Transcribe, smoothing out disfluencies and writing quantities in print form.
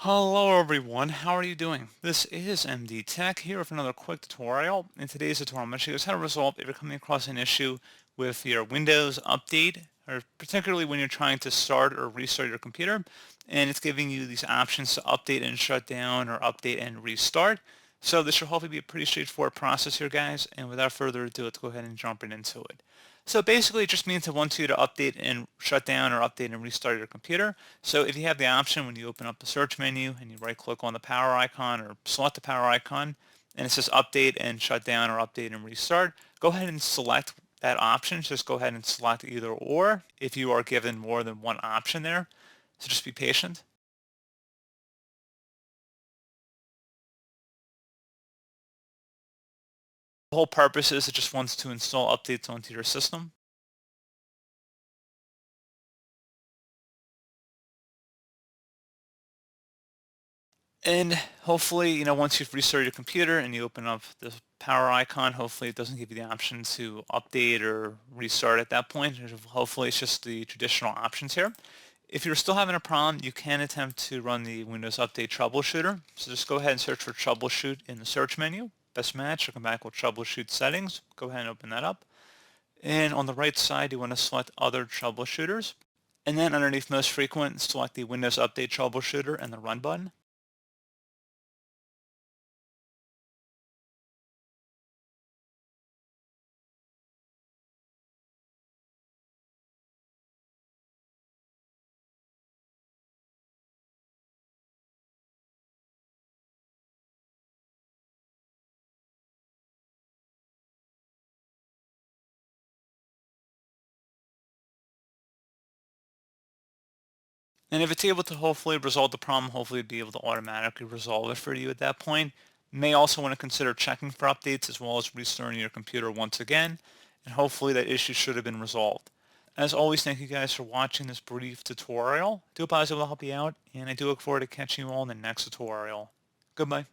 Hello everyone, how are you doing? This is MD Tech here with another quick tutorial. In today's tutorial, I'm going to show you guys how to resolve if you're coming across an issue with your Windows update, or particularly when you're trying to start or restart your computer, and it's giving you these options to update and shut down or update and restart. So this should hopefully be a pretty straightforward process here, guys, and without further ado, let's go ahead and jump right into it. So basically, it just means it wants you to update and shut down or update and restart your computer. So if you have the option when you open up the search menu and you right click on the power icon or select the power icon and it says update and shut down or update and restart, go ahead and select that option. Just go ahead and select either or if you are given more than one option there. So just be patient. The whole purpose is it just wants to install updates onto your system. And hopefully, once you've restarted your computer and you open up the power icon, hopefully it doesn't give you the option to update or restart at that point. Hopefully it's just the traditional options here. If you're still having a problem, you can attempt to run the Windows Update Troubleshooter. So just go ahead and search for Troubleshoot in the search menu. Best match, or come back with Troubleshoot Settings. Go ahead and open that up. And on the right side, you want to select Other Troubleshooters. And then underneath Most Frequent, select the Windows Update Troubleshooter and the Run button. And if it's able to hopefully resolve the problem, hopefully be able to automatically resolve it for you at that point. You may also want to consider checking for updates as well as restarting your computer once again, and hopefully that issue should have been resolved. As always, thank you guys for watching this brief tutorial. I do hope I was able to help you out, and I do look forward to catching you all in the next tutorial. Goodbye.